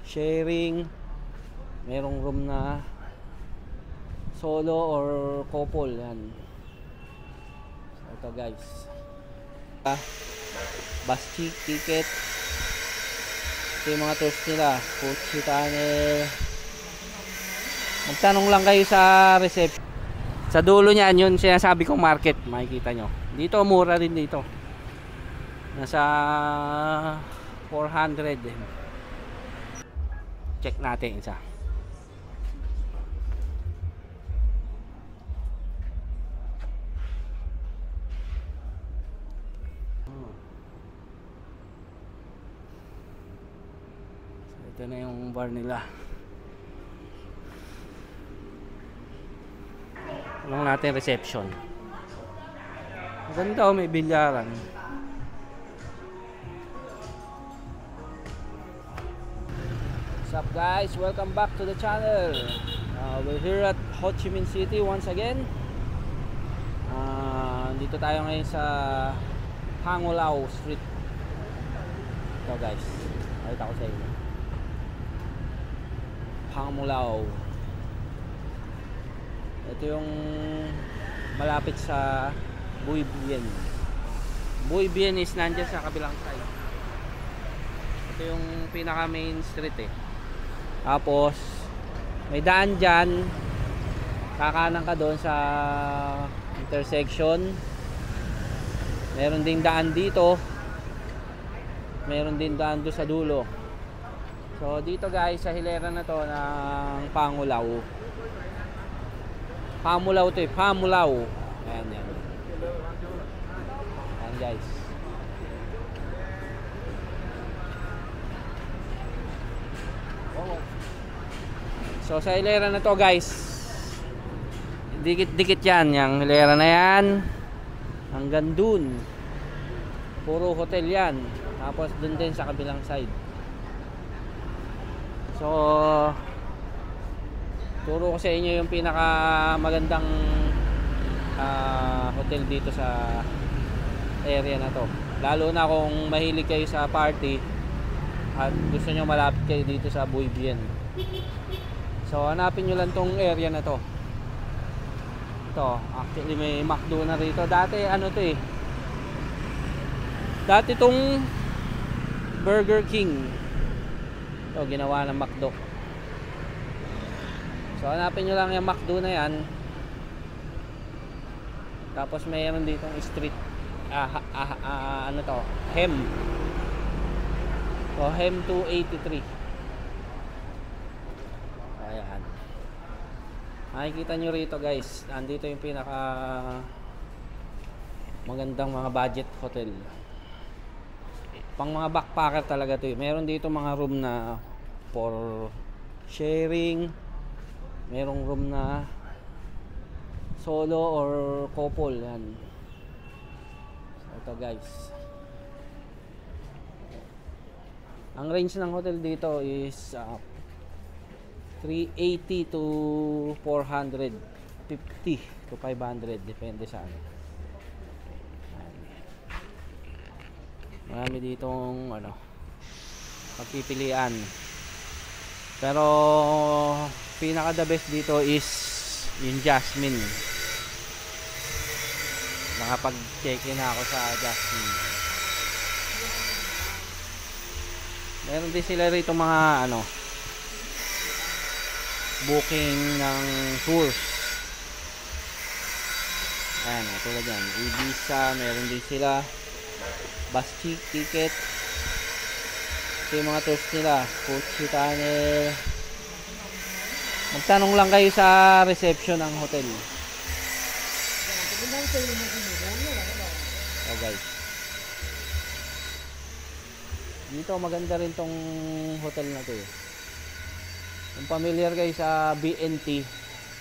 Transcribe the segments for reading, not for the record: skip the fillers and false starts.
Sharing, merong room na solo or couple yan. So ito guys, bus ticket, ito yung mga tours nila, Fuji Tunnel. Magtanong lang kayo sa reception. Sa dulo niyan, yun sinasabi kong market, makikita nyo dito. Mura rin dito, nasa 400 eh. Check natin isa. So, ito na yung bar nila. Tanong natin reception. Maganda, may bilyaran. What's up guys, welcome back to the channel. We're here at Ho Chi Minh City once again. Dito tayo ngayon sa Phang Ngo Lao Street. Ito guys, nakita ko sa inyo, Phang Ngo Lao. Ito yung malapit sa Bui Bien. Bui Bien is nandiyan sa kabilang side. Ito yung pinaka main street eh. Tapos may daan dyan, kakanan ka doon sa intersection. Meron ding daan dito, meron din daan doon sa dulo. So dito guys, sa hilera na to ng Phang Ngo Lao. Phang Ngo Lao to eh, Phang Ngo Lao. Ayan yan. Ayan guys. So sa hilera na to guys, dikit-dikit yan, yung hilera na yan hanggang dun, puro hotel yan. Tapos dun din sa kabilang side. So turo ko sa inyo yung pinaka magandang hotel dito sa area na to, lalo na kung mahilig kayo sa party at gusto nyo malapit kayo dito sa Bui Bien. So hanapin nyo lang tong area na to. Ito, actually may McDo na rito. Dati ano to eh, dati tong Burger King, ito ginawa ng McDo. So hanapin nyo lang yung McDo na yan. Tapos mayroon ditong street, ano to, Hem. So Hem 283. Ayan, makikita nyo rito guys, andito yung pinaka magandang mga budget hotel. Pang mga backpacker talaga to. Meron dito mga room na for sharing, merong room na solo or couple yan. So ito guys, ang range ng hotel dito is 380 to 450 to 500, depende sa ano. Marami ditong ano, pagpipilian. Pero pinaka the best dito is yung Jasmine. Nakapag-check-in ako sa Jasmine. Meron din sila rito mga ano, booking ng tours. Ayan, tulad yan, Ibiza, meron din sila bus ticket. Ito yung mga tours nila, Fuji Tunnel. Magtanong lang kayo sa reception ng hotel. Oh guys, dito maganda rin tong hotel na to eh. Kung familiar kayo sa BNT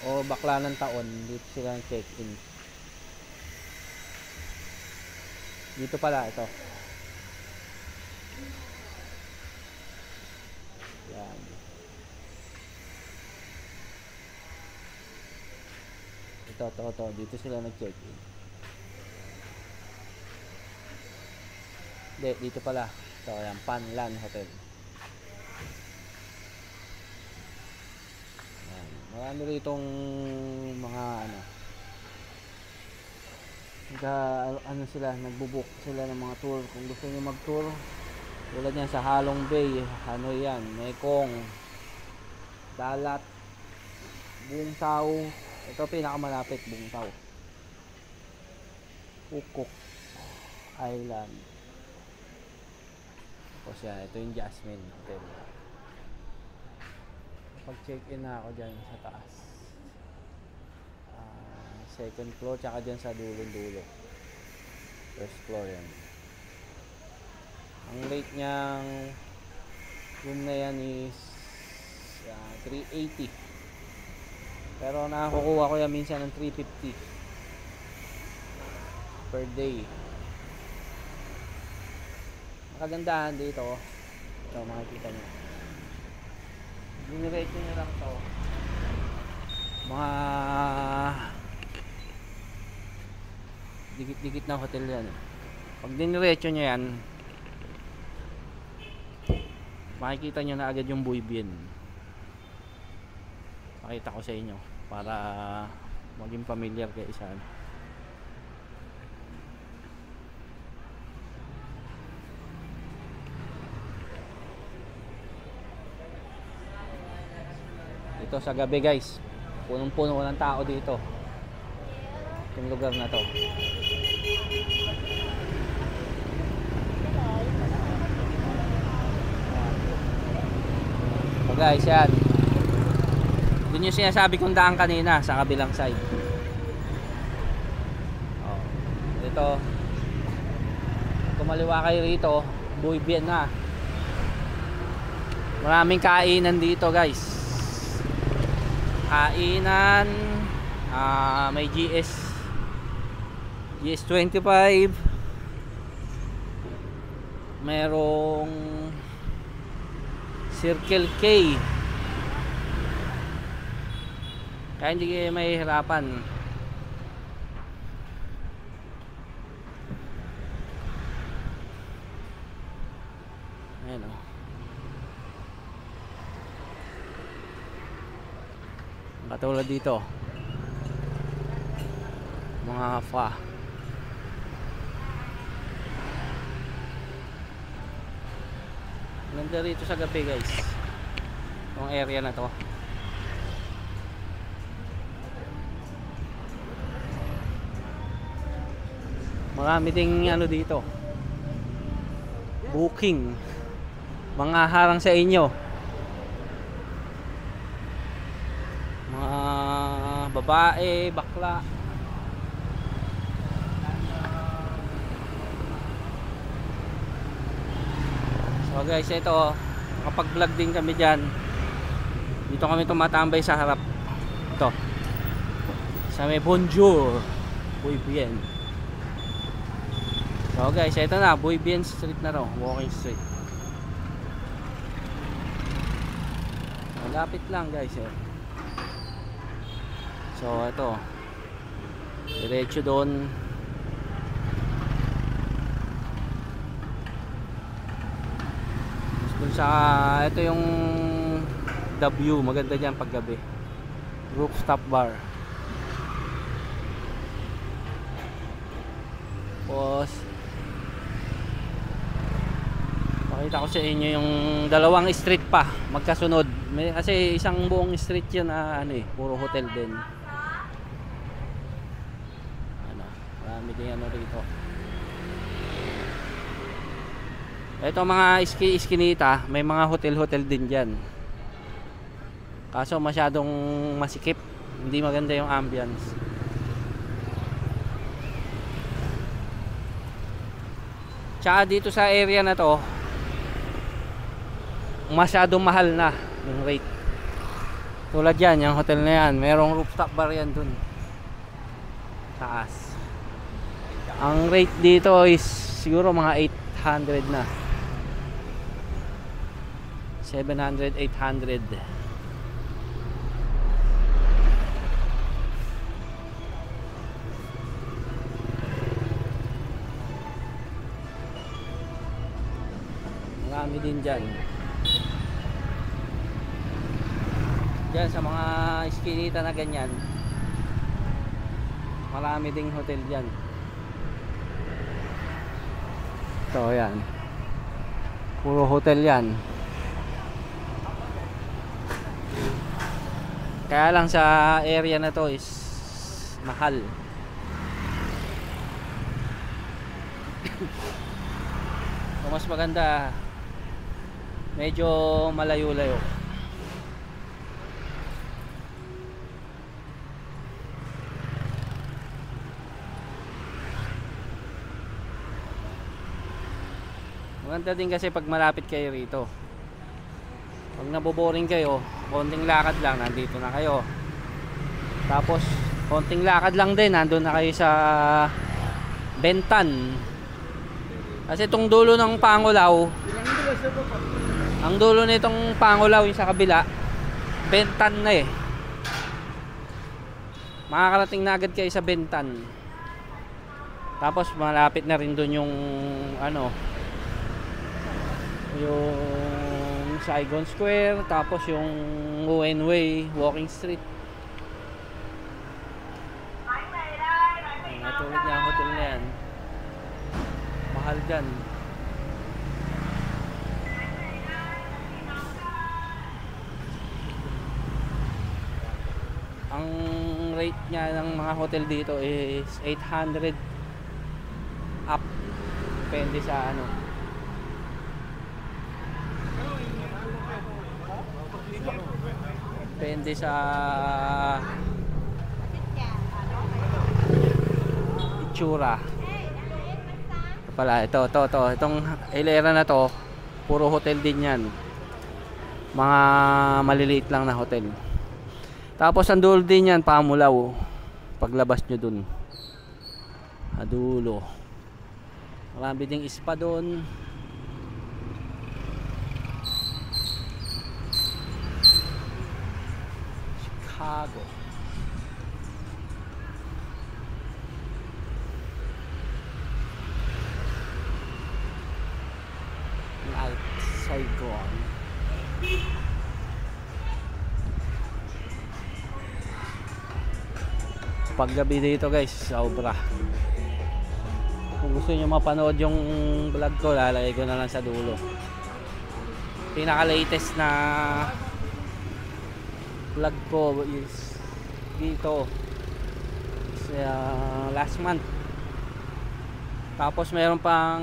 o Bakla ng Taon, dito sila check-in. Dito pala ito. Yan. Ito. Dito sila nag-check-in. Hindi, dito pala. Ito, yan, Panlan Hotel. Marami ritong mga ano, ano sila, nagbubook sila ng mga tour. Kung gusto niyo mag-tour, tulad yan sa Halong Bay, ano yan, Mekong, Dalat, Buong Tao. Ito pinakamalapit, Buong Tao. Phuket Island. Tapos yan, ito yung Jasmine Hotel. Pag check-in na ako dyan sa taas, second floor, tsaka dyan sa dulo-dulo. First floor yan. Ang rate niyang room na yan is 380. Pero nakakukuha ko yan minsan ng 350 per day. Kagandahan dito, ito makikita nyo, dinirect nyo lang to, mga dikit-dikit na hotel yan. Pag diniretso nyo yan, makikita nyo na agad yung Buibien. Pakita ko sa inyo para maging familiar kayo sa ano. Ito sa gabi guys, punong-puno ng tao dito, yung lugar na to. So guys, yan, dun yung sinasabi kong daan kanina sa kabilang side. Ito, kumaliwa kayo rito, Buibien na. Maraming kainan dito guys. Kainan, may GS25, merong Circle K, kaya hindi kayo mahihirapan. Ayan o, katulad dito mga fa. Ganda rito sa gabi guys, itong area na to. Marami ding ano dito, booking, mga harang sa inyo, mga babae, bakla. So guys, ito, kapag vlog din kami dyan, dito kami tumatambay sa harap. Ito, sa may Bonjour Buibien. So guys, ito na, Buibien Street na raw, walking street. Malapit lang guys eh. So ito, diretso doon. Sa ito yung the view, maganda diyan pag gabi. Rooftop bar. Tapos pakita ko sa inyo yung dalawang street pa magkasunod. Kasi isang buong street yun na ano eh, puro hotel din. Ano, marami din ano rito. Ito mga iskinita, may mga hotel-hotel din dyan. Kaso masyadong masikip, hindi maganda yung ambience. Tsaka dito sa area na to, masyadong mahal na yung rate. Tulad yan, yung hotel na yan, merong rooftop bar yan dun taas. Ang rate dito is siguro mga 800 na, 700, 800. Marami din dyan. Dyan sa mga iskinita na ganyan, marami ding hotel dyan. So yan, puro hotel yan. Kaya lang sa area na to is mahal. So mas maganda medyo malayo-layo. Maganda din kasi pag malapit kayo rito. Pag naboboring kayo, konting lakad lang, nandito na kayo. Tapos konting lakad lang din, nandun na kayo sa Bentan. Kasi itong dulo ng Pangulaw, ang dulo nitong Pangulaw yung sa kabila, Bentan na eh. Makakarating na agad kayo sa Bentan. Tapos malapit na rin dun yung ano, yung Saigon Square, tapos yung Nguyen Way, Walking Street. Natulad niya ang hotel na yan. Mahal dyan. Ang rate niya ng mga hotel dito is 800 up. Depende sa ano. Depende sa itsura. Ito pala, itong hilera na to, puro hotel din yan. Mga maliliit lang na hotel. Tapos ang dulo din yan, Pamulaw. Paglabas nyo dun, dulo, marami ding ispa dun. Chicago. Alt Saigon. Paggabi dito guys, sobra. Kung gusto nyo mapanood yung vlog ko, lalagay ko na lang sa dulo. Pinaka latest na vlog ko is dito is, last month. Tapos mayroon pang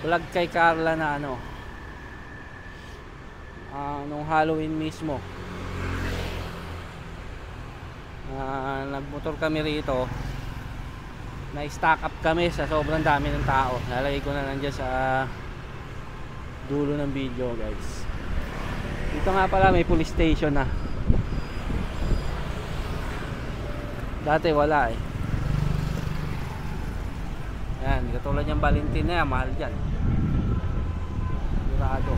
vlog kay Carla na ano, nung Halloween mismo. Nagmotor kami rito, na stack up kami sa sobrang dami ng tao. Lalagay ko na lang dyan sa dulo ng video guys. Dito nga pala may police station na. Dati wala eh. Yan, katulad yung Valentin na yan, mahal dyan. Sigurado.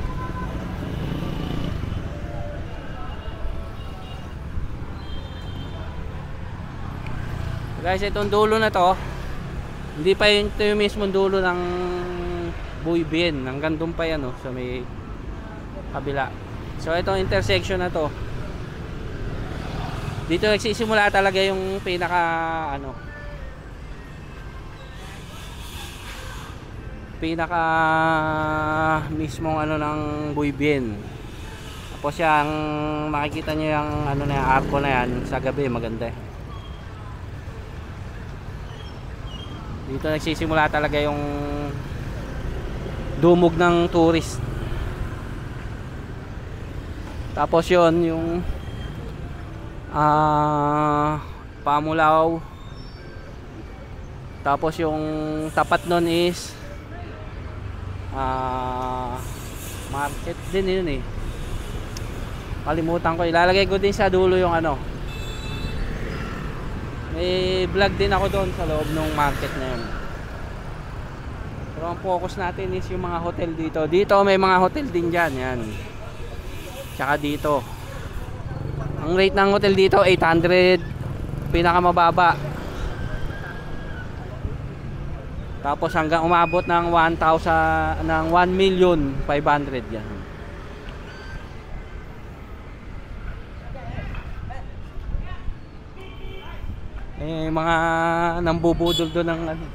Guys, itong dulo na to, hindi pa yun, ito yung mismong dulo ng Buibien. Hanggang doon pa yan, oh, sa may kabila. So itong intersection na to, dito nagsisimula talaga yung pinaka ano, pinaka mismong ano ng Buibien. Tapos yung makikita nyo yung ano na yung arko na yan sa gabi, maganda. Dito nagsisimula talaga yung dumog ng tourist. Tapos yon yung Pamulaw. Tapos yung tapat nun is market din yun eh. Kalimutan ko, ilalagay ko din sa dulo yung ano, may vlog din ako doon sa loob ng market na yun. Pero ang focus natin is yung mga hotel dito. Dito may mga hotel din dyan, yan. Tsaka dito ang rate ng hotel dito 800, pinakamababa. Tapos hanggang umabot ng 1,000, ng 1,500,000 yan. mga nambubudol doon ng ano.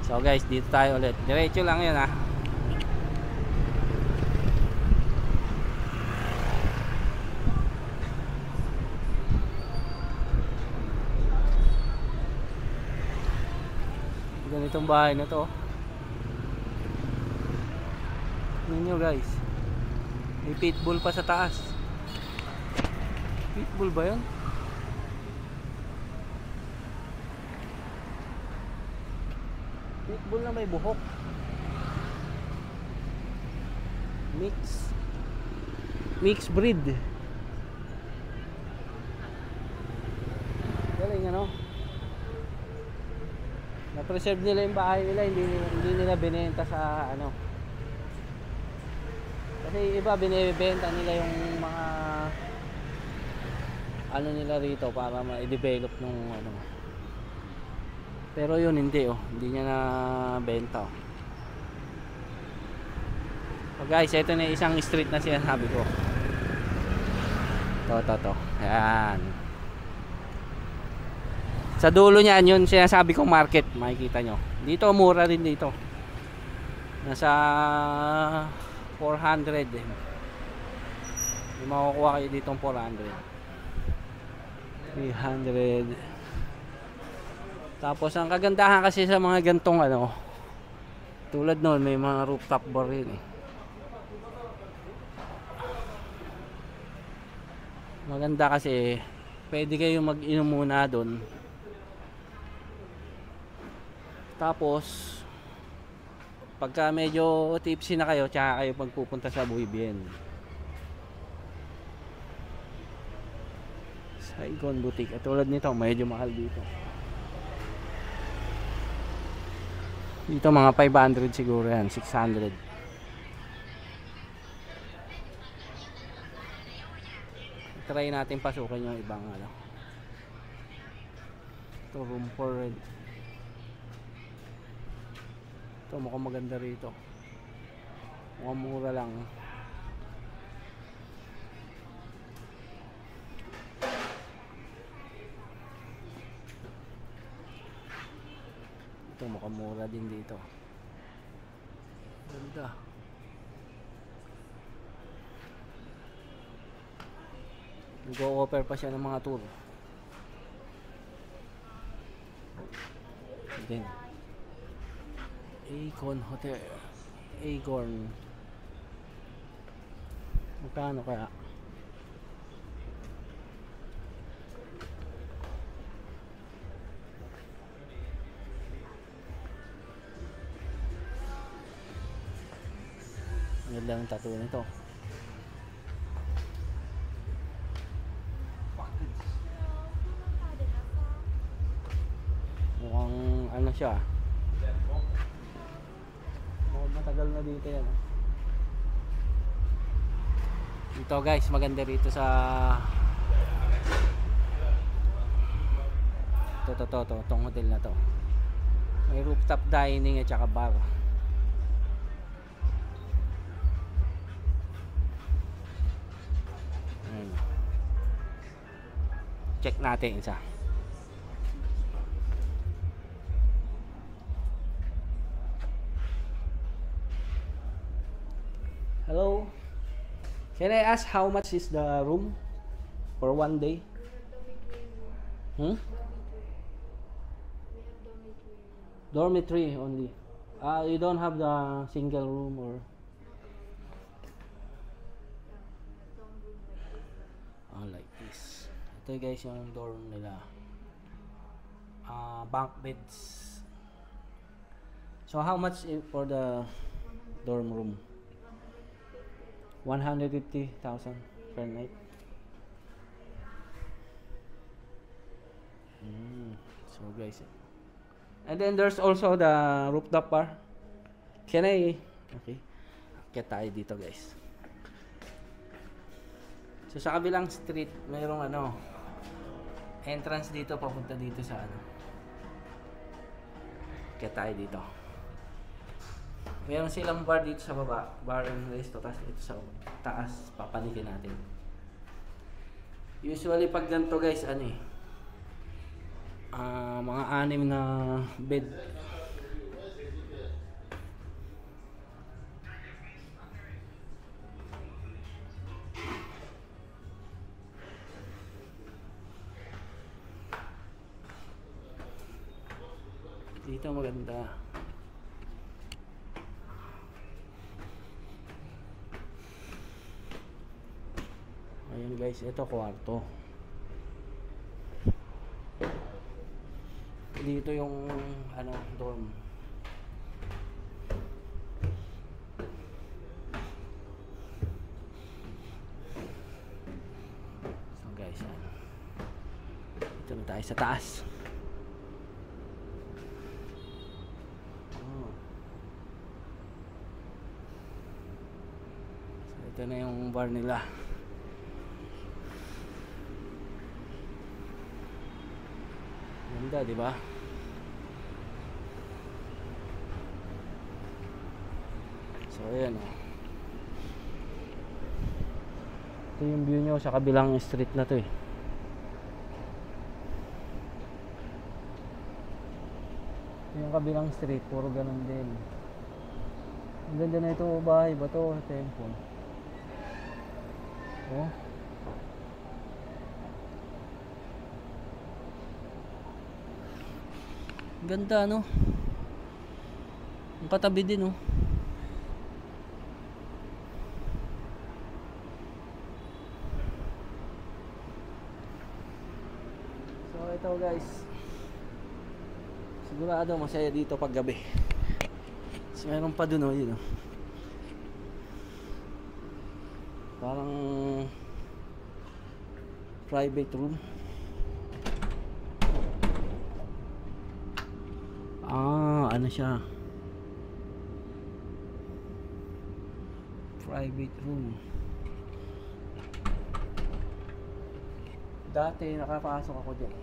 So guys, dito tayo ulit. Diretso lang yun ha. Ganitong bahay na to. Ninyo guys, may pitbull pa sa taas. Pitbull ba yun? Pitbull na may buhok. Mix breed. Galing ano? Na-preserve nila yung bahay nila, hindi nila binenta sa ano. Kasi iba binebenta nila yung mga ano nila rito para ma-develop nung ano. Pero yun hindi hindi niya na benta. So guys, ito na isang street na sinasabi ko. To. Ayan. Sa dulo niyan yun sinasabi kong market, makikita nyo. Dito mura rin dito. Nasa 400 eh. May makukuha kayo ditong 400. 300. Tapos ang kagandahan kasi sa mga gantong ano, tulad noon may mga rooftop bar rin eh. Maganda kasi pwede kayo mag-inom muna doon. Tapos pagka medyo tipsy na kayo, tsaka kayo magpupunta sa Buibien. Saigon Boutique. At tulad nito, medyo mahal dito. Dito mga 500 siguro yan, 600. Try natin pasukin yung ibang ano. Ito room for rent. Ito mukhang maganda rito. Mukhang mura lang. Ito mukhang mura din dito. Ganda. Nag-o-offer pa siya ng mga tour. Then Acorn Hotel. Acorn. Magkano kaya? Ang ganda ng tattoo nito. Mukhang ano siya. Mukhang matagal na dito yan. Ito guys, maganda rito sa itong hotel na to. May rooftop dining at saka bar. Check natin isa. Hello. Can I ask how much is the room for one day? Dormitory only. You don't have the single room or? Oh, like this. Ito guys yung dorm nila. Bunk beds. So how much for the dorm room? 150,000 per night. So guys, and then there's also the rooftop bar. Can I? Okay. Kaya tayo dito guys. So sa kabilang street, mayroong ano, entrance dito papunta dito sa ano. Kaya tayo dito. Mayroon silang bar dito sa baba, bar and resto, tapos ito sa taas, papanikin natin. Usually pag ganito guys, ano eh, mga 6 na bed. Dito maganda. Ayun guys, ito kwarto. Dito yung ano, dorm. So guys, yan. Dito na tayo sa taas. Ito na yung bar nila. Ganda, di ba? So, ayan oh. Ito yung view nyo sa kabilang street na to eh. Ito yung kabilang street, puro ganun din. Ang ganda na ito, bahay ba to? Temple. Oh. Ganda no. Ang katabi din oh. So ito guys, sigurado masaya dito pag gabi. So mayroon pa dun oh, yun oh. Parang private room. Ano siya? Private room. Dati nakapasok ako dyan.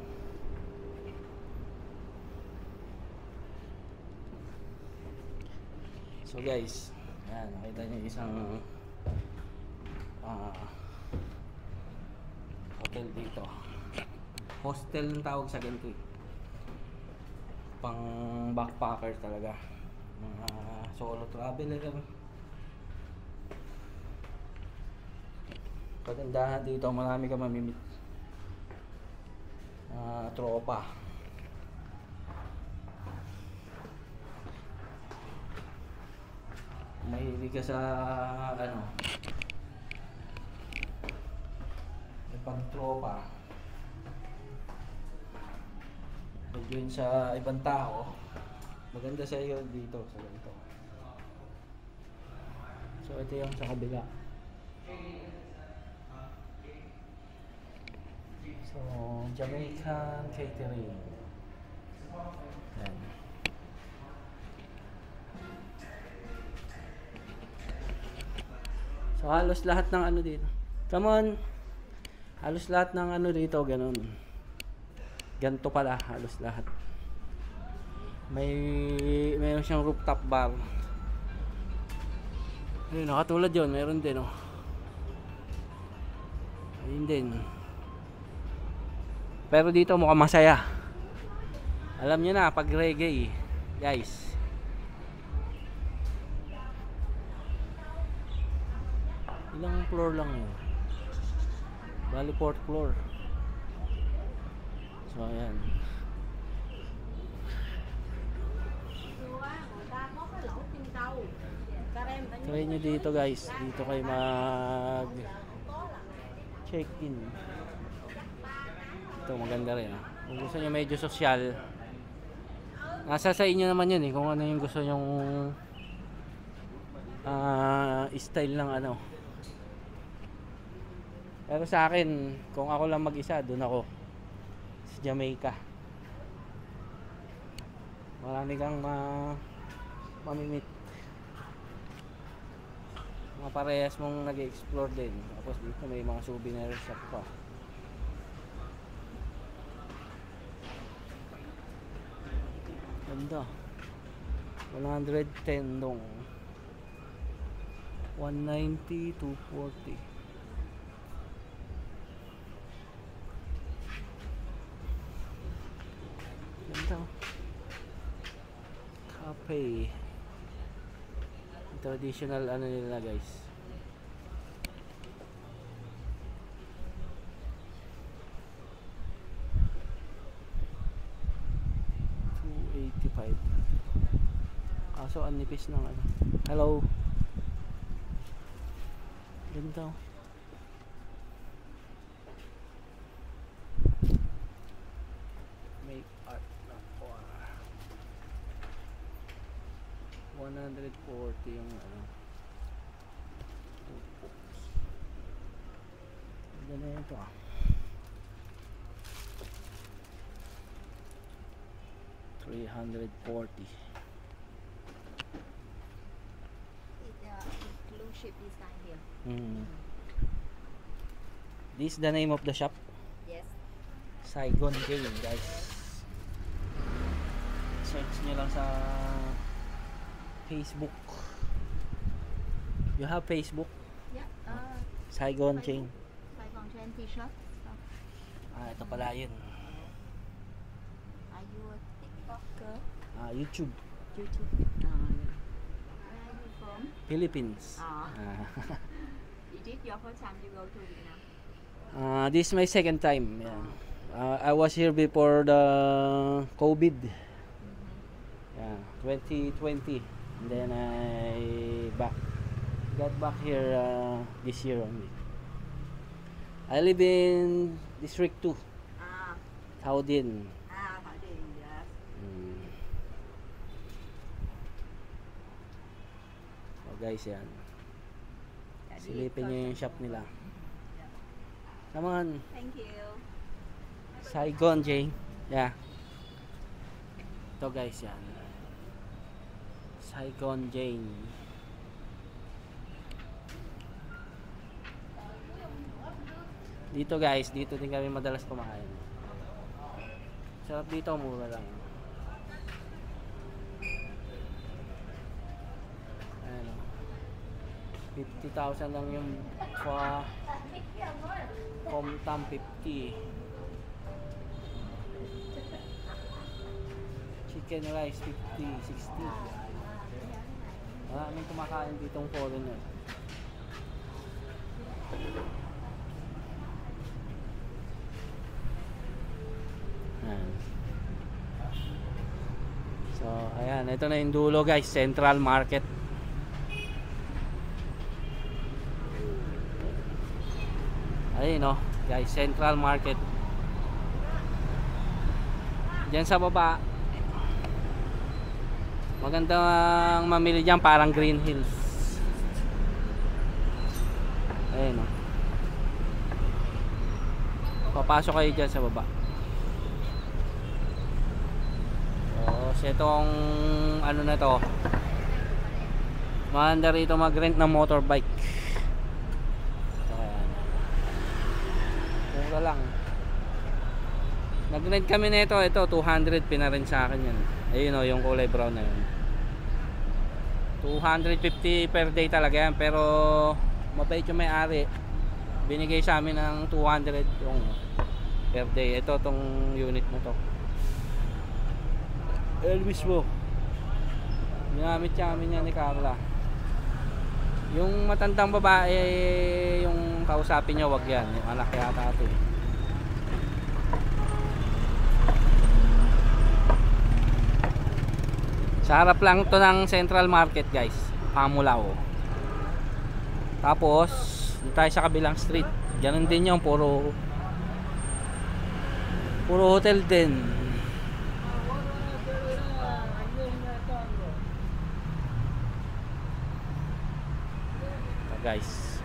So guys, ayan, nakita niyo isang hotel dito. Hostel ang tawag sa ganito eh. Pang backpacker talaga, mga solo traveler. Pagandahan dito, marami ka mamimit tropa. Mahilig ka sa ano, pag tropa, mag-join sa ibang tao, maganda sa iyo dito sa ganito. So ito yung sa kabila. So Jamaican catering. Yan. So halos lahat ng ano dito. Come on. Halos lahat ng ano dito ganun. Ganto pala halos lahat. Mayroon siyang rooftop bar. Ayun, nakatulad yun, meron din oh. Ayun din. Pero dito mukhang masaya. Alam niyo na pag reggae, guys. Ilang floor lang yun? Bali 4th floor. So ayan. Try nyo dito guys. Dito kayo mag check in. Ito maganda rin ah. Kung gusto nyo medyo sosyal, nasa sa inyo naman yun eh. Kung ano yung gusto nyong style ng ano. Pero sa akin, kung ako lang mag-isa, doon ako sa Jamaica. Marami kang mamimit. Mga parehas mong nag-explore din. Tapos dito may mga souvenir shop pa. Ganda. 110 dong. 190, 240. Ganda. Cafe. Traditional ano nila guys. $285. Kaso ang nipis ng ano. Hello. Ganda. Make art ng car. 140 yung ano. Ganda na ito ah. $340. Ship design here. This is the name of the shop. Yes. Saigon Jane, guys. Search nyo lang sa Facebook. You have Facebook? Yeah. Saigon Jane. Saigon Jane t-shirt. Ito pala yun. Are you a TikToker? YouTube. YouTube. Where are you from? Philippines. Is it your first time you go to Vietnam? This is my second time. Yeah. I was here before the COVID. Yeah, 2020. And then I got back here this year only. I live in District 2. Thao Dien. Thao Dien, yes. So guys, yan. Silipin nyo yung shop nila. Come on. Thank you. Saigon Jane. Yeah. Ito guys, yan. Saigon Jane. Dito guys, dito din kami madalas kumain. Sarap dito, mura lang. Ano, 50,000 lang yung Comtam 50. Chicken rice 50, 60. Maraming kumakain ditong foreigner. So, ayan, ito na yung dulo guys, Central Market. Ayun no, guys, Central Market. Diyan sa baba. Magandang mamili diyan, parang Green Hills. Ayun no. Papasok kayo diyan sa baba. So, itong ano na to, maganda rito mag-rent ng motorbike. Ayan. Mura lang. Nag-rent kami nito, ito 200 pina-rent sa akin yan. Ayun o, yung kulay brown na yun. 250 per day talaga yan, pero mabait yung may-ari. Binigay sa amin ng 200 yung per day. Ito tong unit na to. Elvis mo. Ginamit siya amin yan ni Carla. Yung matandang babae, yung kausapin niya, wag yan. Yung anak yata ito eh. Sa harap lang to ng Central Market guys, Pamulao. Tapos dito tayo sa kabilang street. Ganun din yung puro hotel din. Guys,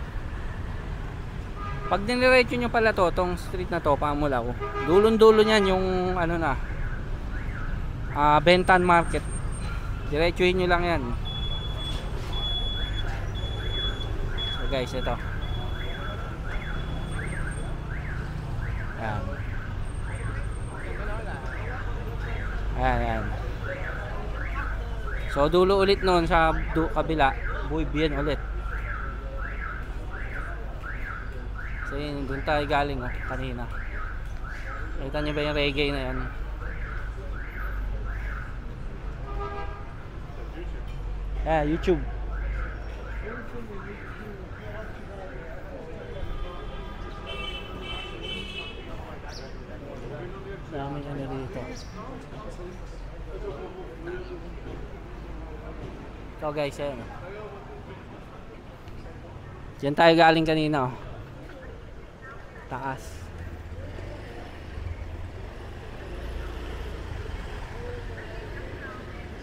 pag diniretso nyo pala to, tong street na to, Pamulao, dulon-dulo nyan yung ano na, Bentan Market. Diretsuhin nyo lang yan. So guys, ito yan. Ayan. So dulo ulit nun sa kabila, Buy Bien ulit. So yun, doon tayo galing kanina. Nakita niyo ba yung reggae na yan? YouTube. Daming ano dito. Ito guys, ayan. Diyan tayo galing kanina. Taas.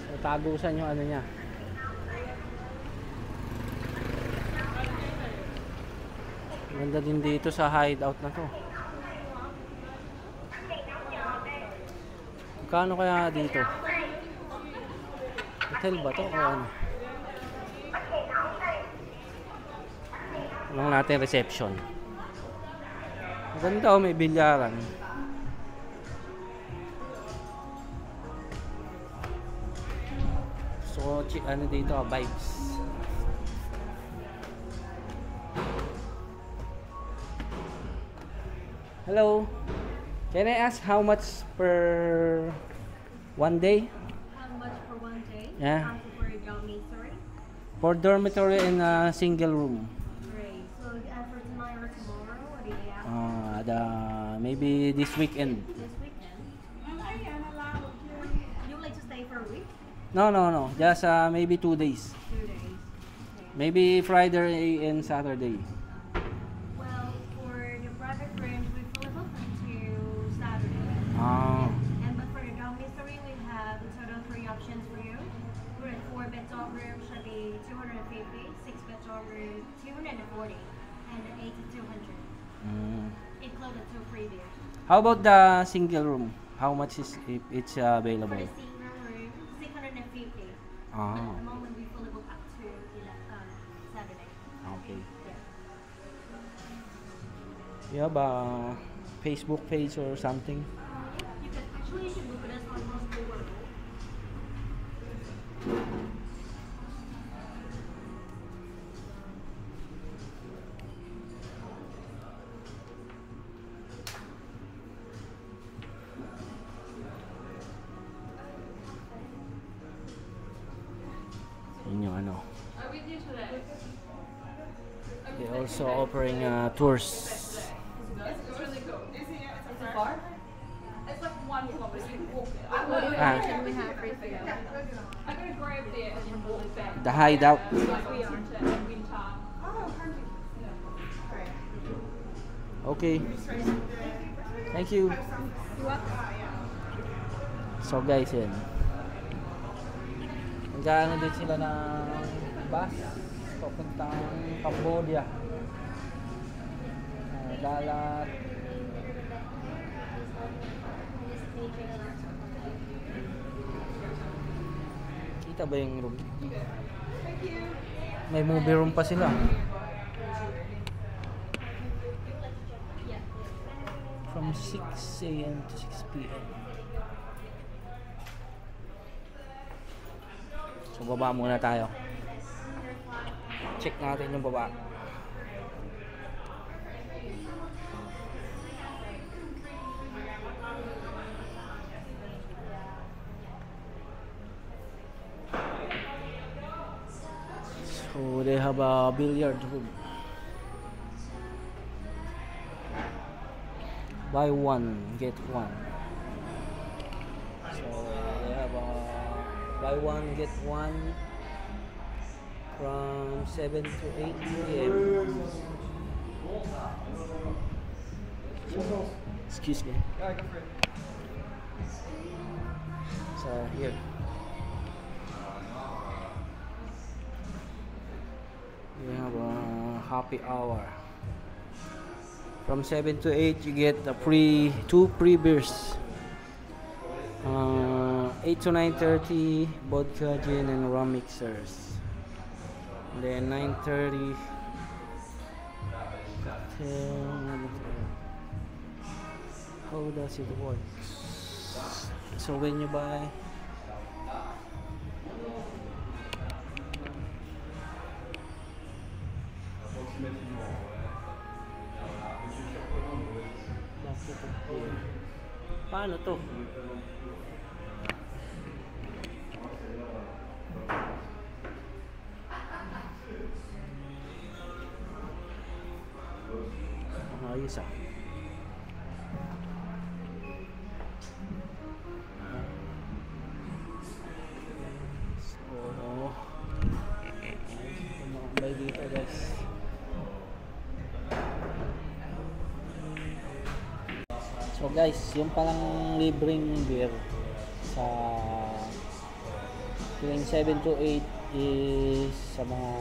So tagusan yung ano niya. Ganda din dito sa hideout na to. Kano kaya dito? Hotel ba to o ano? Tanong natin reception. Ganda, may bilyaran. So, ano dito, vibes. Hello. Can I ask how much per one day? How much for one day? Yeah. For a dormitory? For dormitory and a single room. Great. So for tonight or tomorrow, what do you have? Maybe this weekend. This weekend? You would like to stay for a week? No. Just maybe 2 days. 2 days. Okay. Maybe Friday and Saturday. Well, for the private range, we fully book until Saturday. Ah. But for the dormitory, we have a total 3 options for you. We're at 4 bedroom room should be 250, 6 bedroom room 240, and 8 to 200. Included 2 free beers. How about the single room? How much is it's available? For the single room, 650. Ah. At the moment, we fully book up to Saturday. Okay. Yeah. You have a Facebook page or something? You can book with us on multiple world. Yun yung ano. They also offering tours. It's really cool. Is it far? It's like 1 kilometer. You can walk there. We have free food. I'm gonna grab there and then walk back. The hideout. Like winter and winter. Okay. Thank you. So guys, yun. Nagkaano din sila ng bus papuntang Cambodia. Dalat. Kita ba yung room? May movie room pa sila. From 6 a.m. to 6 p.m. So baba muna tayo. Check natin yung baba. So they have a billiard room. Buy one, get one. So they have a buy one, get one from 7 to 8 p.m. Excuse me. So here. We have a happy hour. From 7 to 8 you get a two free beers. 8 to 9:30 vodka, gin and rum mixers. And then 9:30 how does it work? So when you buy Paano to? Ayos ah. So, tumakbay dito guys. So guys, yung palang libreng beer sa tuwing 7 to 8 is sa mga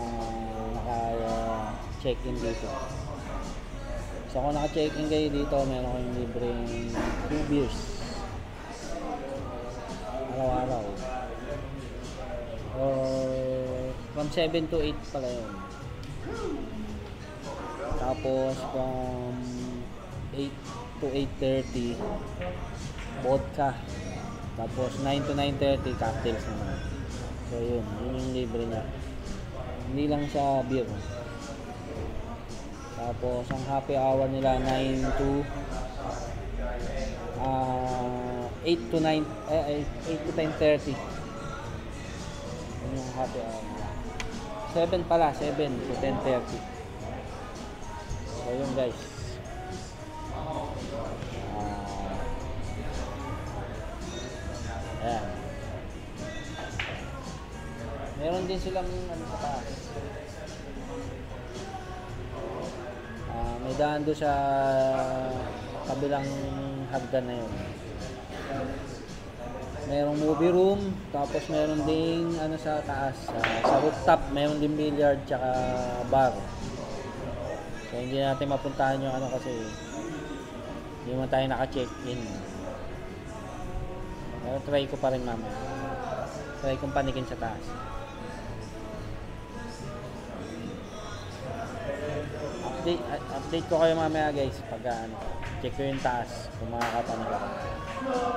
naka-check-in dito. So kung naka-check-in kayo dito, meron kayong libreng 2 beers araw-araw. Or from 7 to 8 pala yun. Tapos from 8 to 8:30 vodka. Tapos 9 to 9:30 cocktails naman. So yun yung libre niya. Hindi lang siya beer. Tapos ang happy hour nila 9 to 8 to 9 8 to 10:30. Yun yung happy hour. 7 pala, 7 to 10:30. So yun guys. Ayan. Meron din silang ano sa taas. May daan doon sa kabilang hagdan na yun. Merong movie room, tapos meron ding ano sa taas, sa rooftop, meron din billiard tsaka bar. So hindi natin mapuntahan yung ano kasi hindi mo tayo naka-check-in. Pero try ko pa rin mamaya. Try kong panikin sa taas. Update ko kayo mamaya guys pag check ko yung taas kung makakapanig ako.